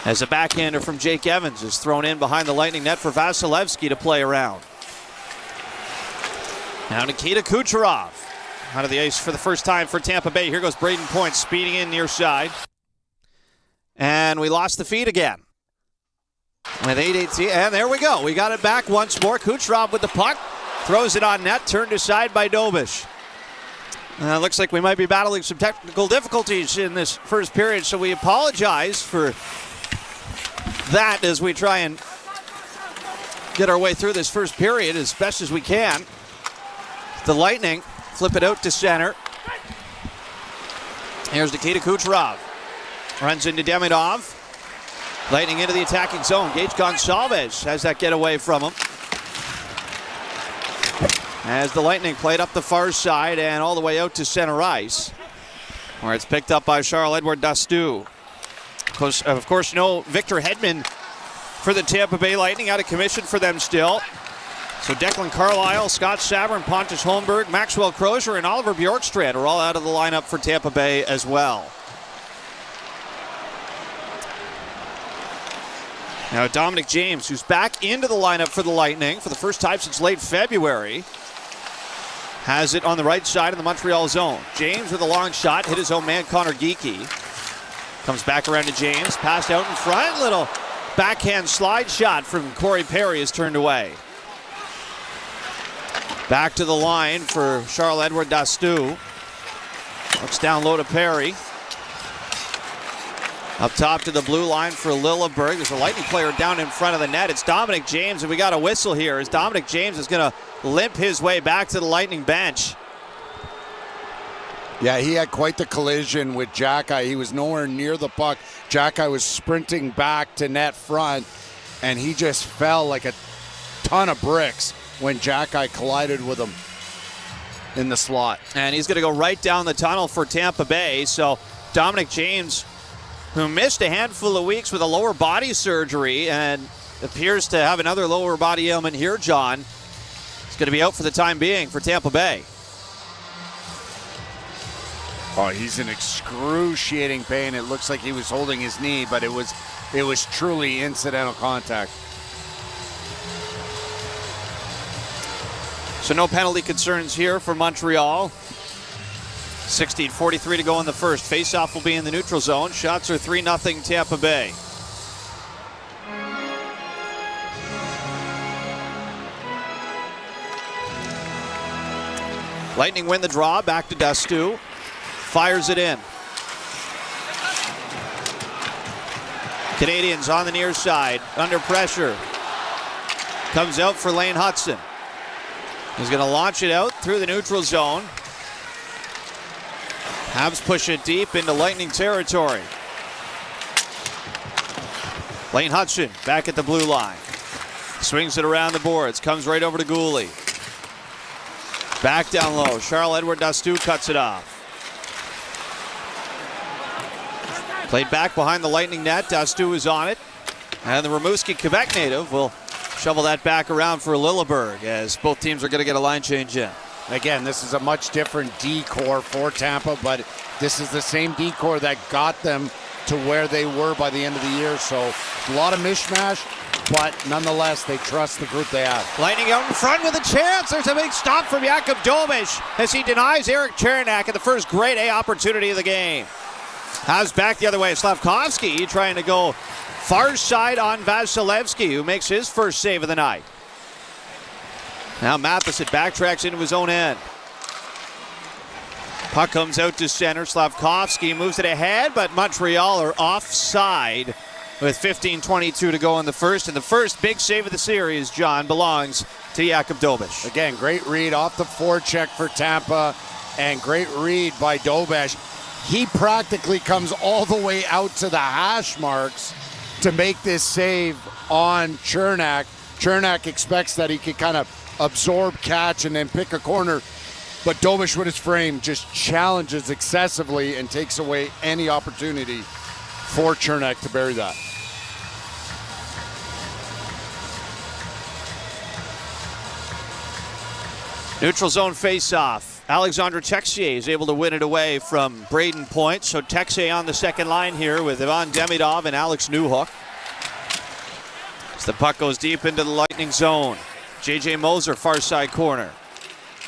as a backhander from Jake Evans is thrown in behind the Lightning net for Vasilevsky to play around. Now Nikita Kucherov out of the ice for the first time for Tampa Bay. Here goes Braden Point speeding in near side. And we lost the feed again. With 8:18, and there we go. We got it back once more. Kucherov with the puck. Throws it on net, turned aside by Dobeš. Looks like we might be battling some technical difficulties in this first period, so we apologize for that as we try and get our way through this first period as best as we can. The Lightning flip it out to center. Here's Nikita Kucherov. Runs into Demidov. Lightning into the attacking zone. Gage Gonsalves has that get away from him. As the Lightning played up the far side and all the way out to center ice, where it's picked up by Charles-Edouard Dastou. Of course, no Victor Hedman for the Tampa Bay Lightning, out of commission for them still. So Declan Carlisle, Scott Savern, Pontus Holmberg, Maxwell Crozier, and Oliver Bjorkstrand are all out of the lineup for Tampa Bay as well. Now Dominic James, who's back into the lineup for the Lightning for the first time since late February, has it on the right side of the Montreal zone. James with a long shot, hit his own man Connor Geekie. Comes back around to James, passed out in front, little backhand slide shot from Corey Perry is turned away. Back to the line for Charles-Edouard Dastou. Looks down low to Perry. Up top to the blue line for Lilleberg. There's a Lightning player down in front of the net. It's Dominic James, and we got a whistle here as Dominic James is going to limp his way back to the Lightning bench. Yeah, he had quite the collision with Jackeye. He was nowhere near the puck. Jackeye was sprinting back to net front, and he just fell like a ton of bricks when Jackeye collided with him in the slot. And he's going to go right down the tunnel for Tampa Bay. So Dominic James, who missed a handful of weeks with a lower body surgery and appears to have another lower body ailment here, John, is going to be out for the time being for Tampa Bay. Oh, he's in excruciating pain. It looks like he was holding his knee, but it was truly incidental contact. So no penalty concerns here for Montreal. 16:43 to go in the first. Face-off will be in the neutral zone. Shots are 3-0 Tampa Bay. Lightning win the draw. Back to Dastu. Fires it in. Canadians on the near side. Under pressure. Comes out for Lane Hudson. He's going to launch it out through the neutral zone. Habs push it deep into Lightning territory. Lane Hudson back at the blue line. Swings it around the boards. Comes right over to Gooley. Back down low. Charles-Edouard Dastu cuts it off. Played back behind the Lightning net. Dastu is on it. And the Rimouski Quebec native will shovel that back around for Lilleberg as both teams are going to get a line change in. Again, this is a much different D-core for Tampa, but this is the same D-core that got them to where they were by the end of the year. So a lot of mishmash, but nonetheless, they trust the group they have. Lightning out in front with a chance. There's a big stop from Jakub Dobish as he denies Eric Chernak at the first grade A opportunity of the game. Habs back the other way. Slavkovsky trying to go far side on Vasilevsky, who makes his first save of the night. Now Matheson backtracks into his own end. Puck comes out to center. Slavkovsky moves it ahead, but Montreal are offside with 15:22 to go in the first. And the first big save of the series, John, belongs to Jakub Dobish. Again, great read off the forecheck for Tampa, and great read by Dobish. He practically comes all the way out to the hash marks to make this save on Chernak. Chernak expects that he could kind of absorb, catch, and then pick a corner. But Dobish with his frame just challenges excessively and takes away any opportunity for Chernak to bury that. Neutral zone face-off. Alexandre Texier is able to win it away from Braden Point. So Texier on the second line here with Ivan Demidov and Alex Newhook. As the puck goes deep into the Lightning zone. J.J. Moser, far side corner.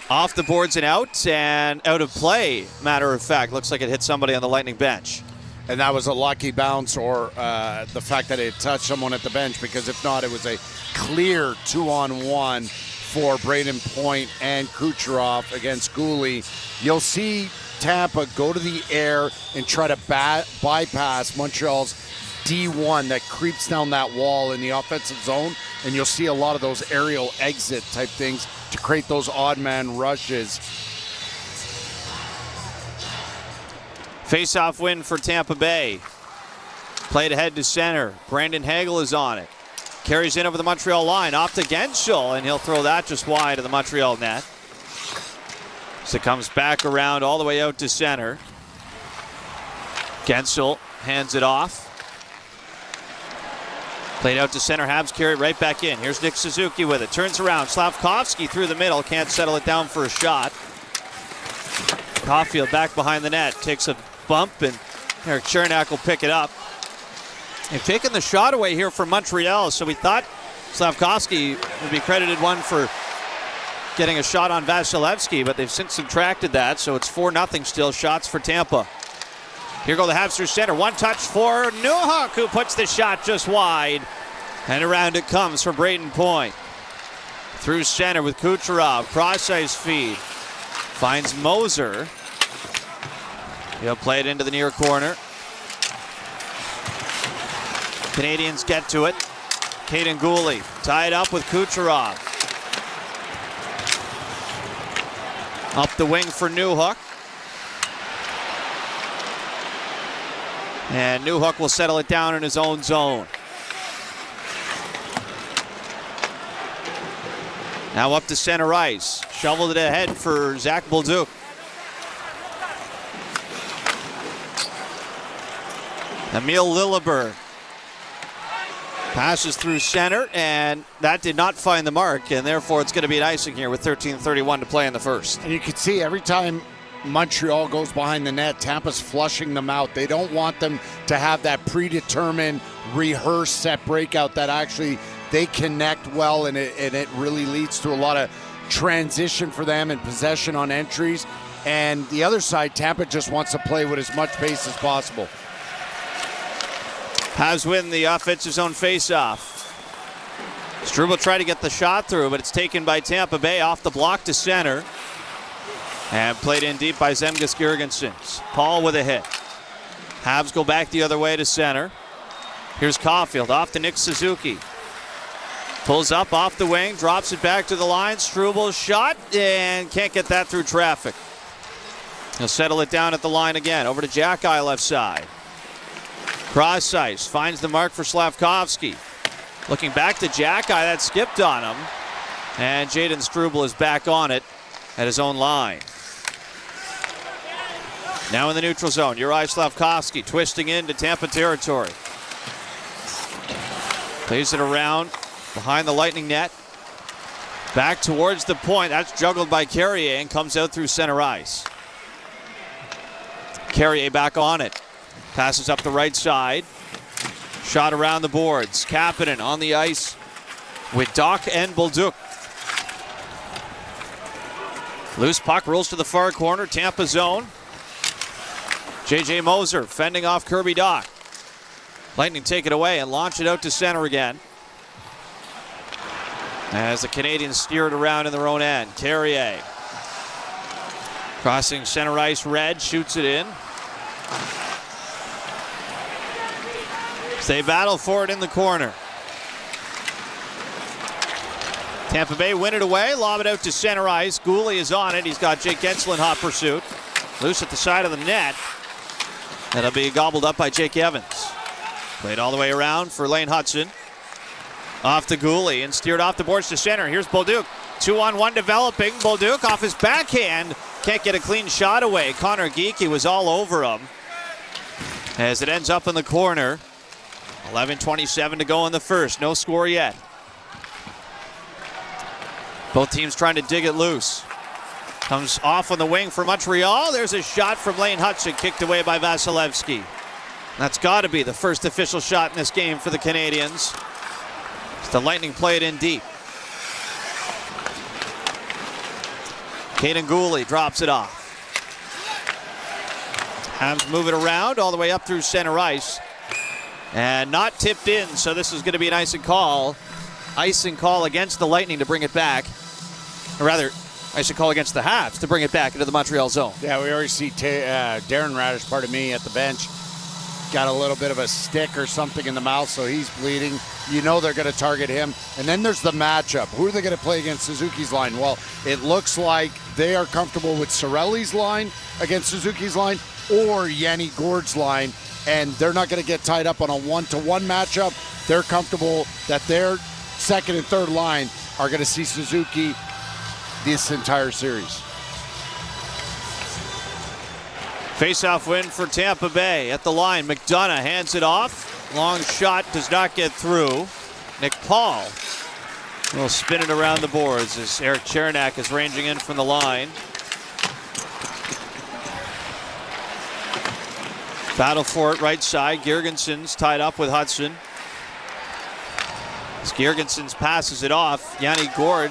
Off the boards and out of play, matter of fact. Looks like it hit somebody on the Lightning bench. And that was a lucky bounce or the fact that it touched someone at the bench, because if not, it was a clear 2-on-1 for Braden Point and Kucherov against Gooley. You'll see Tampa go to the air and try to bypass Montreal's D1 that creeps down that wall in the offensive zone, and you'll see a lot of those aerial exit type things to create those odd man rushes. Face-off win for Tampa Bay. Played ahead to center. Brandon Hagel is on it. Carries in over the Montreal line. Off to Genschel, and he'll throw that just wide of the Montreal net. So it comes back around all the way out to center. Genschel hands it off. Played out to center. Habs carry it right back in. Here's Nick Suzuki with it. Turns around. Slavkovsky through the middle. Can't settle it down for a shot. Caulfield back behind the net. Takes a bump, and Eric Chernak will pick it up. They've taken the shot away here from Montreal, so we thought Slavkovsky would be credited one for getting a shot on Vasilevsky, but they've since subtracted that, so it's 4-0 still. Shots for Tampa. Here go the Habs through center. One touch for Newhook, who puts the shot just wide. And around it comes for Braden Point. Through center with Kucherov. Cross-ice feed. Finds Moser. He'll play it into the near corner. Canadians get to it. Caden Gooley tied up with Kucherov. Up the wing for Newhook. And Newhook will settle it down in his own zone. Now up to center ice. Shoveled it ahead for Zach Bolduc. Emil Lilleberg passes through center, and that did not find the mark, and therefore it's going to be an icing here with 13:31 to play in the first. And you can see every time Montreal goes behind the net, Tampa's flushing them out. They don't want them to have that predetermined, rehearsed set breakout that actually they connect well, and it really leads to a lot of transition for them and possession on entries. And the other side, Tampa just wants to play with as much pace as possible. Habs win the offensive zone faceoff. Struble tried to get the shot through, but it's taken by Tampa Bay off the block to center. And played in deep by Zemgus Girgensons. Paul with a hit. Habs go back the other way to center. Here's Caulfield off to Nick Suzuki. Pulls up off the wing, drops it back to the line. Struble's shot, and can't get that through traffic. He'll settle it down at the line again. Over to Jackeye left side. Cross ice, finds the mark for Slavkovsky. Looking back to Jackeye, that skipped on him. And Jaden Struble is back on it at his own line. Now in the neutral zone, Juraj Slavkovsky twisting into Tampa territory. Plays it around behind the Lightning net. Back towards the point. That's juggled by Carrier and comes out through center ice. Carrier back on it. Passes up the right side. Shot around the boards. Kapanen on the ice with Doc and Bolduc. Loose puck rolls to the far corner. Tampa zone. J.J. Moser fending off Kirby Doc. Lightning take it away and launch it out to center again. As the Canadians steer it around in their own end. Carrier. Crossing center ice, Red shoots it in. They battle for it in the corner. Tampa Bay win it away, lob it out to center ice. Gooley is on it. He's got Jake Gensel in hot pursuit. Loose at the side of the net. That'll be gobbled up by Jake Evans. Played all the way around for Lane Hudson. Off to Gooley and steered off the boards to center. Here's Bolduc. 2-on-1 developing. Bolduc off his backhand. Can't get a clean shot away. Connor Geekie was all over him. As it ends up in the corner. 11:27 to go in the first. No score yet. Both teams trying to dig it loose. Comes off on the wing for Montreal. There's a shot from Lane Hudson, kicked away by Vasilevsky. That's got to be the first official shot in this game for the Canadians. The Lightning play it in deep. Caden Gooley drops it off. Habs move it around all the way up through center ice. And not tipped in, so this is going to be an icing call. Icing call against the Lightning to bring it back. Or rather, icing call against the Habs to bring it back into the Montreal zone. Yeah, we already see Darren Radish, pardon me, at the bench. Got a little bit of a stick or something in the mouth, so he's bleeding. You know they're going to target him. And then there's the matchup. Who are they going to play against Suzuki's line? Well, it looks like they are comfortable with Cirelli's line against Suzuki's line or Yanni Gord's line. And they're not going to get tied up on a one-to-one matchup. They're comfortable that their second and third line are going to see Suzuki this entire series. Face-off win for Tampa Bay at the line. McDonough hands it off. Long shot does not get through. Nick Paul will spin it around the boards as Eric Chernak is ranging in from the line. Battle for it right side. Girgensons tied up with Hudson. As Girgensons passes it off, Yanni Gord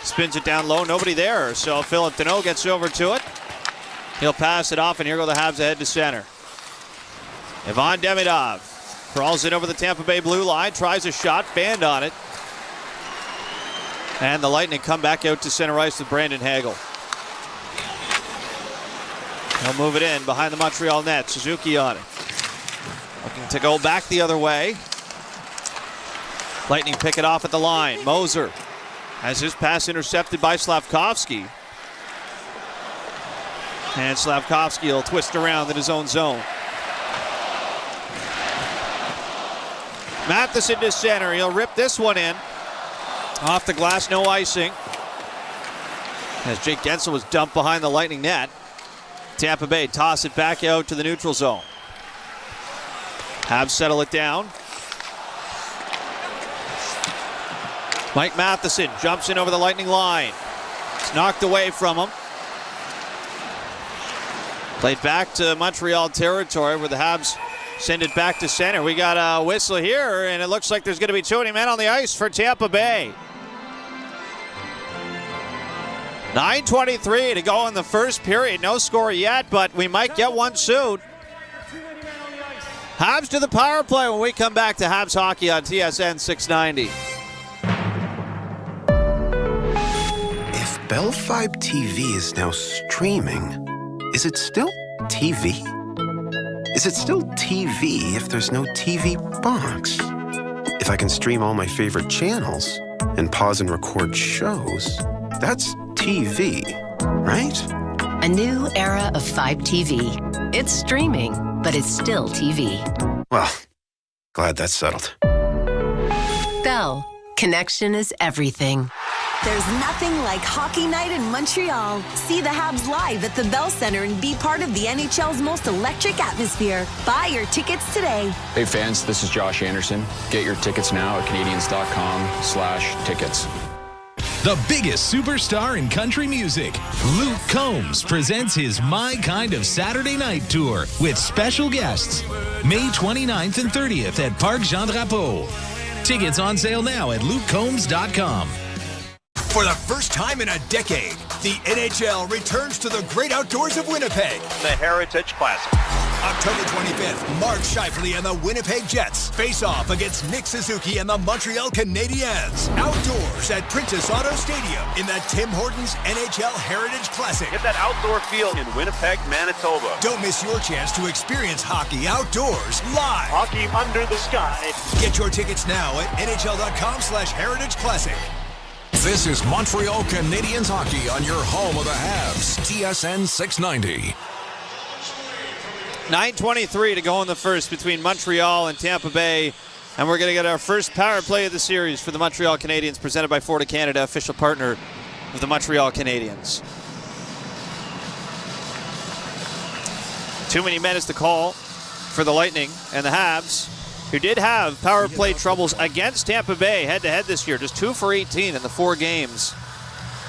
spins it down low. Nobody there, so Philip Deneau gets over to it. He'll pass it off, and here go the Habs ahead to center. Ivan Demidov crawls it over the Tampa Bay blue line, tries a shot, banned on it. And the Lightning come back out to center ice with Brandon Hagel. He'll move it in behind the Montreal net. Suzuki on it. Looking to go back the other way. Lightning pick it off at the line. Moser has his pass intercepted by Slavkovsky. And Slavkovsky will twist around in his own zone. Matheson to center. He'll rip this one in. Off the glass, no icing. As Jake Gensel was dumped behind the Lightning net. Tampa Bay toss it back out to the neutral zone. Habs settle it down. Mike Matheson jumps in over the Lightning line. It's knocked away from him. Played back to Montreal territory where the Habs send it back to center. We got a whistle here, and it looks like there's going to be 20 men on the ice for Tampa Bay. 9:23 to go in the first period. No score yet, but we might get one soon. Habs to the power play when we come back to Habs Hockey on TSN 690. If Bell 5 TV is now streaming, is it still TV? Is it still TV if there's no TV box? If I can stream all my favorite channels and pause and record shows, that's TV, right? A new era of 5 TV. It's streaming, but it's still TV. Well, glad that's settled. Bell. Connection is everything. There's nothing like hockey night in Montreal. See the Habs live at the Bell Center and be part of the NHL's most electric atmosphere. Buy your tickets today. Hey fans, this is Josh Anderson. Get your tickets now at Canadians.com/tickets. The biggest superstar in country music, Luke Combs, presents his My Kind of Saturday Night Tour with special guests, May 29th and 30th at Parc Jean Drapeau. Tickets on sale now at lukecombs.com. For the first time in a decade, the NHL returns to the great outdoors of Winnipeg. The Heritage Classic. October 25th, Mark Scheifele and the Winnipeg Jets face off against Nick Suzuki and the Montreal Canadiens. Outdoors at Princess Auto Stadium in the Tim Hortons NHL Heritage Classic. Get that outdoor feel in Winnipeg, Manitoba. Don't miss your chance to experience hockey outdoors live. Hockey under the sky. Get your tickets now at NHL.com/Heritage Classic. This is Montreal Canadiens hockey on your home of the Habs, TSN 690. 9:23 to go in the first between Montreal and Tampa Bay. And we're going to get our first power play of the series for the Montreal Canadiens, presented by Ford of Canada, official partner of the Montreal Canadiens. Too many minutes to call for the Lightning and the Habs, who did have power play troubles against Tampa Bay head-to-head this year. Just 2 for 18 in the 4 games.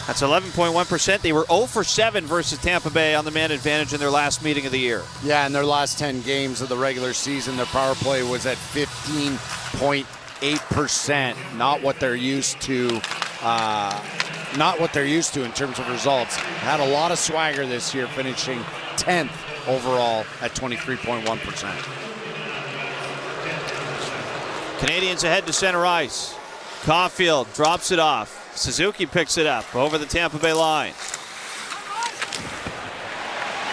That's 11.1%. They were 0 for 7 versus Tampa Bay on the man advantage in their last meeting of the year. Yeah, in their last 10 games of the regular season, their power play was at 15.8%. Not what they're used to. Not what they're used to in terms of results. Had a lot of swagger this year, finishing 10th overall at 23.1%. Canadians ahead to center ice. Caulfield drops it off. Suzuki picks it up over the Tampa Bay line.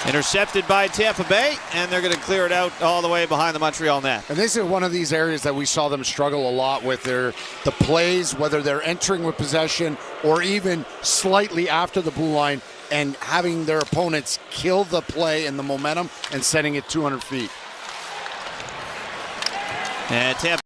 Intercepted by Tampa Bay, and they're going to clear it out all the way behind the Montreal net. And this is one of these areas that we saw them struggle a lot with the plays, whether they're entering with possession or even slightly after the blue line and having their opponents kill the play and the momentum and setting it 200 feet. And Tampa